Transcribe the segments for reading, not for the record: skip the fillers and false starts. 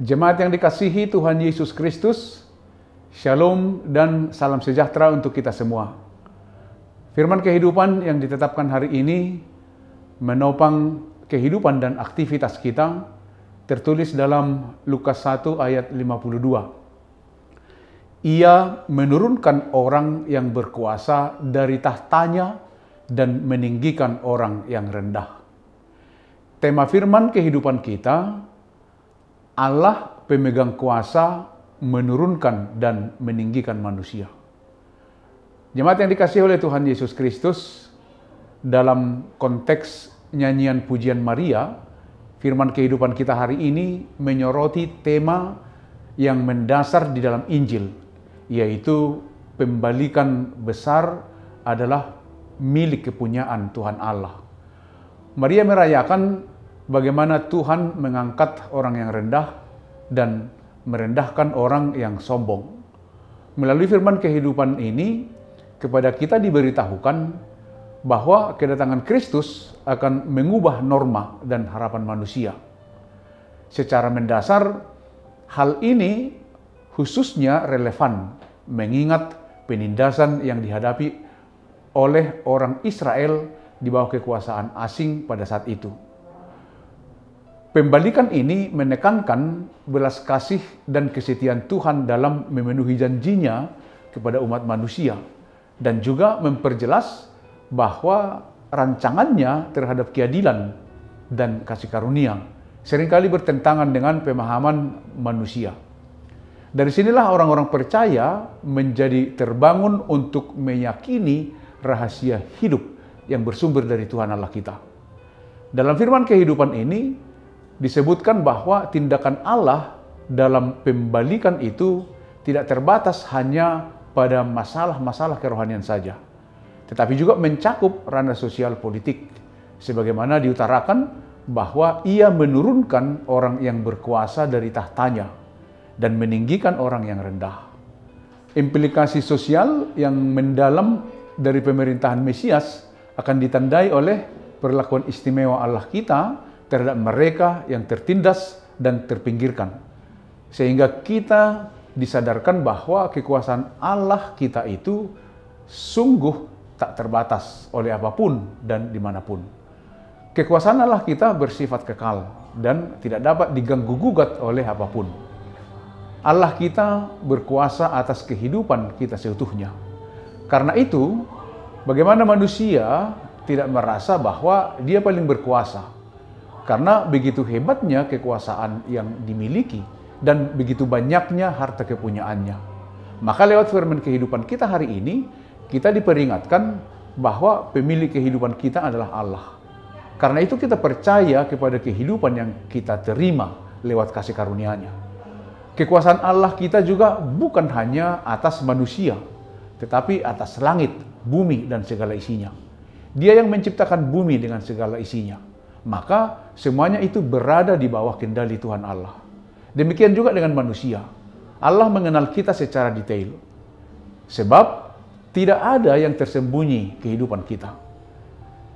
Jemaat yang dikasihi Tuhan Yesus Kristus, Shalom dan salam sejahtera untuk kita semua. Firman kehidupan yang ditetapkan hari ini menopang kehidupan dan aktivitas kita, tertulis dalam Lukas 1 ayat 52. Ia menurunkan orang yang berkuasa dari tahtanya dan meninggikan orang yang rendah. Tema firman kehidupan kita, Allah pemegang kuasa menurunkan dan meninggikan manusia. Jemaat yang dikasihi oleh Tuhan Yesus Kristus, dalam konteks nyanyian pujian Maria, firman kehidupan kita hari ini menyoroti tema yang mendasar di dalam Injil, yaitu pembalikan besar adalah milik kepunyaan Tuhan Allah. Maria merayakan bagaimana Tuhan mengangkat orang yang rendah dan merendahkan orang yang sombong. Melalui firman kehidupan ini, kepada kita diberitahukan bahwa kedatangan Kristus akan mengubah norma dan harapan manusia. Secara mendasar, hal ini khususnya relevan mengingat penindasan yang dihadapi oleh orang Israel di bawah kekuasaan asing pada saat itu. Pembalikan ini menekankan belas kasih dan kesetiaan Tuhan dalam memenuhi janjinya kepada umat manusia, dan juga memperjelas bahwa rancangannya terhadap keadilan dan kasih karunia seringkali bertentangan dengan pemahaman manusia. Dari sinilah orang-orang percaya menjadi terbangun untuk meyakini rahasia hidup yang bersumber dari Tuhan Allah kita. Dalam firman kehidupan ini disebutkan bahwa tindakan Allah dalam pembalikan itu tidak terbatas hanya pada masalah-masalah kerohanian saja, tetapi juga mencakup ranah sosial politik, sebagaimana diutarakan bahwa ia menurunkan orang yang berkuasa dari tahtanya dan meninggikan orang yang rendah. Implikasi sosial yang mendalam dari pemerintahan Mesias akan ditandai oleh perlakuan istimewa Allah kita terhadap mereka yang tertindas dan terpinggirkan, sehingga kita disadarkan bahwa kekuasaan Allah kita itu sungguh tak terbatas oleh apapun dan dimanapun. Kekuasaan Allah kita bersifat kekal dan tidak dapat diganggu-gugat oleh apapun. Allah kita berkuasa atas kehidupan kita seutuhnya. Karena itu, bagaimana manusia tidak merasa bahwa dia paling berkuasa? Karena begitu hebatnya kekuasaan yang dimiliki dan begitu banyaknya harta kepunyaannya. Maka lewat firman kehidupan kita hari ini, kita diperingatkan bahwa pemilik kehidupan kita adalah Allah. Karena itu kita percaya kepada kehidupan yang kita terima lewat kasih karunia-Nya. Kekuasaan Allah kita juga bukan hanya atas manusia, tetapi atas langit, bumi, dan segala isinya. Dia yang menciptakan bumi dengan segala isinya. Maka semuanya itu berada di bawah kendali Tuhan Allah. Demikian juga dengan manusia. Allah mengenal kita secara detail. Sebab tidak ada yang tersembunyi kehidupan kita.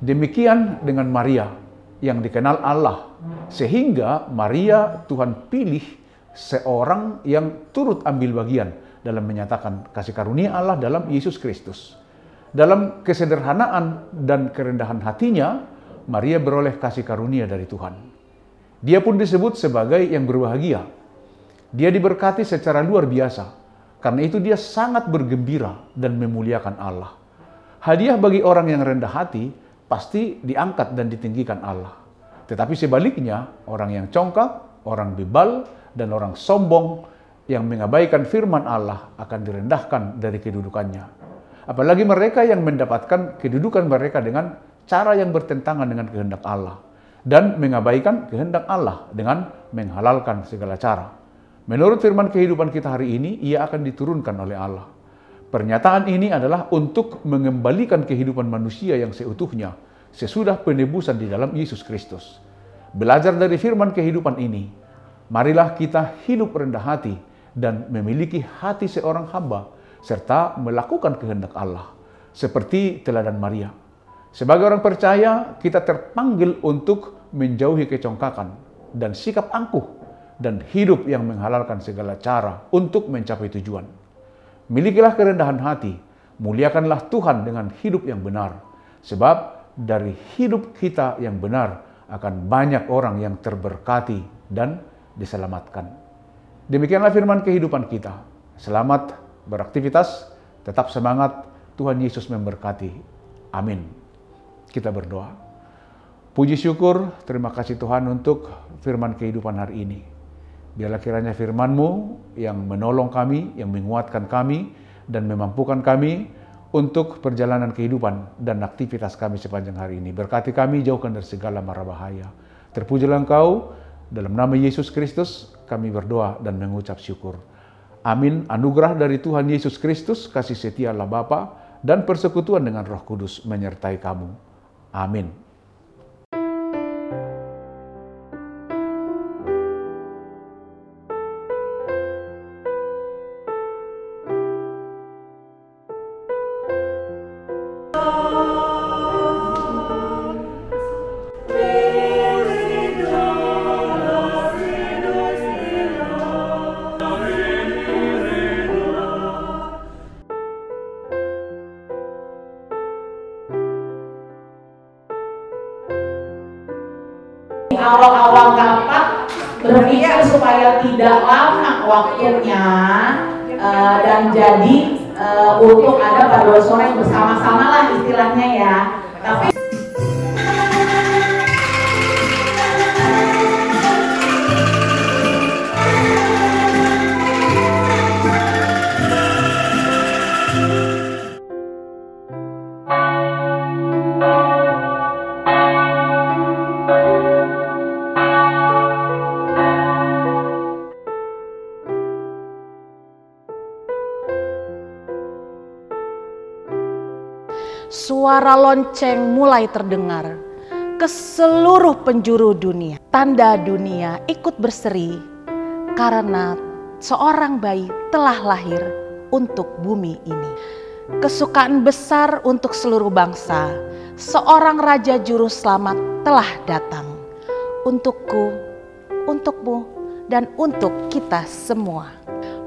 Demikian dengan Maria yang dikenal Allah. Sehingga Maria Tuhan pilih seorang yang turut ambil bagian dalam menyatakan kasih karunia Allah dalam Yesus Kristus. Dalam kesederhanaan dan kerendahan hatinya, Maria beroleh kasih karunia dari Tuhan. Dia pun disebut sebagai yang berbahagia. Dia diberkati secara luar biasa. Karena itu dia sangat bergembira dan memuliakan Allah. Hadiah bagi orang yang rendah hati pasti diangkat dan ditinggikan Allah. Tetapi sebaliknya, orang yang congkak, orang bebal, dan orang sombong yang mengabaikan firman Allah akan direndahkan dari kedudukannya. Apalagi mereka yang mendapatkan kedudukan mereka dengan cara yang bertentangan dengan kehendak Allah dan mengabaikan kehendak Allah dengan menghalalkan segala cara. Menurut firman kehidupan kita hari ini, ia akan diturunkan oleh Allah. Pernyataan ini adalah untuk mengembalikan kehidupan manusia yang seutuhnya sesudah penebusan di dalam Yesus Kristus. Belajar dari firman kehidupan ini, marilah kita hidup rendah hati dan memiliki hati seorang hamba serta melakukan kehendak Allah seperti teladan Maria. Sebagai orang percaya, kita terpanggil untuk menjauhi kecongkakan dan sikap angkuh dan hidup yang menghalalkan segala cara untuk mencapai tujuan. Milikilah kerendahan hati, muliakanlah Tuhan dengan hidup yang benar, sebab dari hidup kita yang benar akan banyak orang yang terberkati dan diselamatkan. Demikianlah firman kehidupan kita. Selamat beraktivitas, tetap semangat, Tuhan Yesus memberkati. Amin. Kita berdoa. Puji syukur, terima kasih Tuhan untuk firman kehidupan hari ini. Biarlah kiranya firman-Mu yang menolong kami, yang menguatkan kami, dan memampukan kami untuk perjalanan kehidupan dan aktivitas kami sepanjang hari ini. Berkati kami, jauhkan dari segala mara bahaya. Terpujilah Engkau, dalam nama Yesus Kristus kami berdoa dan mengucap syukur. Amin. Anugerah dari Tuhan Yesus Kristus, kasih setia Allah Bapa, dan persekutuan dengan Roh Kudus menyertai kamu. Amin. Awal-awal dapat berpikir supaya tidak lama waktunya dan jadi untuk ada pada sore bersama-sama lah istilahnya ya. Tapi suara lonceng mulai terdengar ke seluruh penjuru dunia. Tanda dunia ikut berseri karena seorang bayi telah lahir untuk bumi ini. Kesukaan besar untuk seluruh bangsa, seorang raja juru selamat telah datang. Untukku, untukmu, dan untuk kita semua.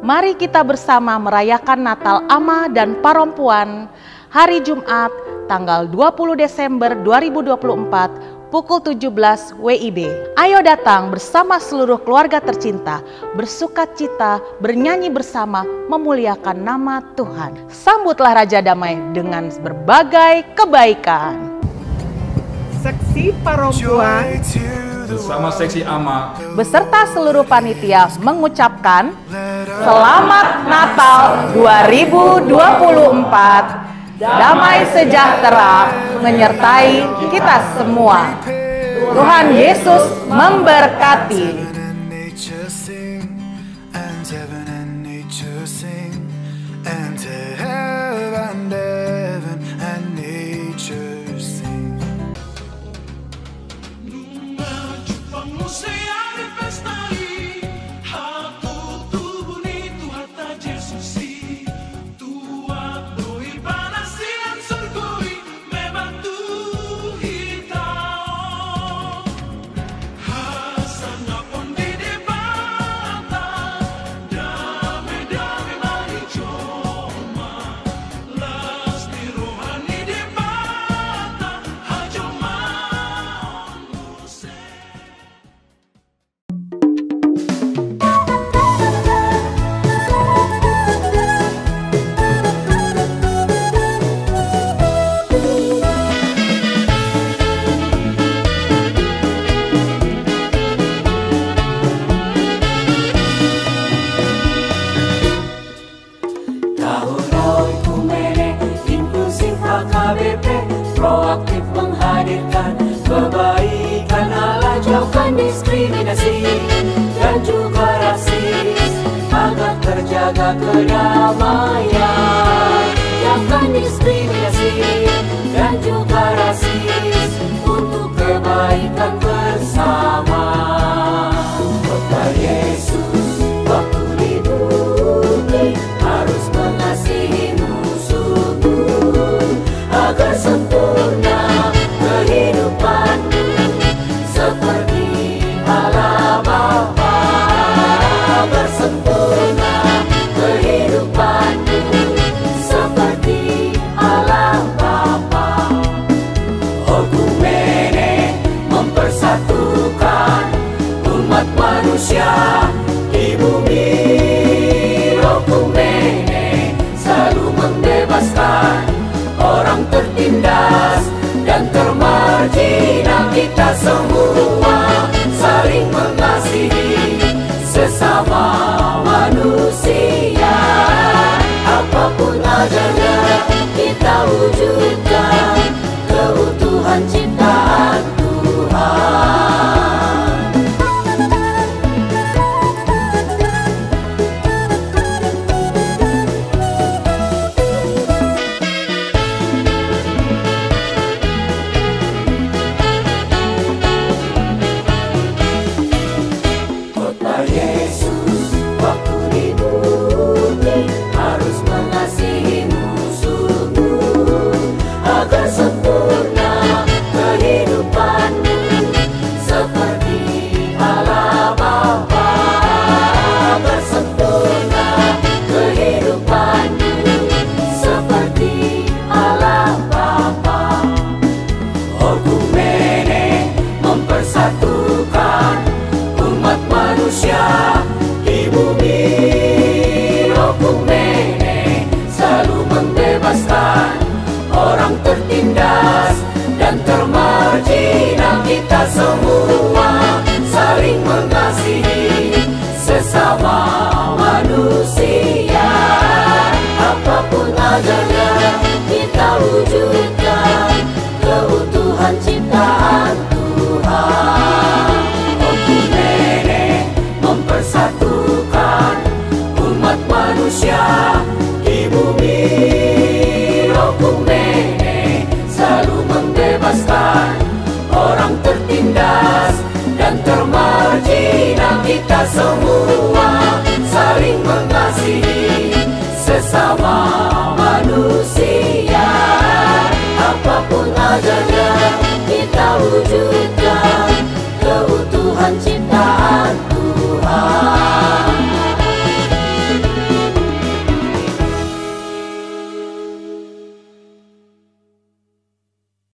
Mari kita bersama merayakan Natal Ama dan Parompuan hari Jumat tanggal 20 Desember 2024 pukul 17 WIB. Ayo datang bersama seluruh keluarga tercinta, bersukacita, bernyanyi bersama, memuliakan nama Tuhan. Sambutlah Raja Damai dengan berbagai kebaikan. Seksi Parompuan bersama seksi Ama beserta seluruh panitia mengucapkan Selamat Natal 2024. Damai sejahtera menyertai kita semua. Tuhan Yesus memberkati. Proaktif menghadirkan kebaikan Allah, jauhkan diskriminasi dan juga rasis, agar terjaga kedamaian. Jauhkan diskriminasi dan juga rasis untuk kebaikan bersama. Kota Yesus waktu di bumi harus mengasihi musuhmu agar sempurna kehidupanmu seperti Allah Bapa. Okumene mempersatukan umat manusia di bumi. Okumene selalu membebaskan orang tertindas dan termarginal. Kita semua saling mengasihi sesama manusia. Apapun adanya kita wujudkan keutuhan ciptaan Tuhan. Khotbah Yesus waktu di bumi harus mengasihi musuhmu agar sempurna kehidupanmu seperti Allah Bapa. Agar sempurna kehidupanmu seperti Allah Bapa. Okumene mempersatukan umat manusia di bumi. Okumene selalu membebaskan orang tertindas dan termarginal. Kita semua saling mengasihi sesama manusia. Apapun adanya kita wujudkan keutuhan ciptaan Tuhan. Okumene mempersatukan umat manusia di bumi. Okumene selalu membebaskan orang tertindas dan termarginal. Kita semua saling mengasihi sesama manusia. Apapun adanya kita wujudkan keutuhan ciptaan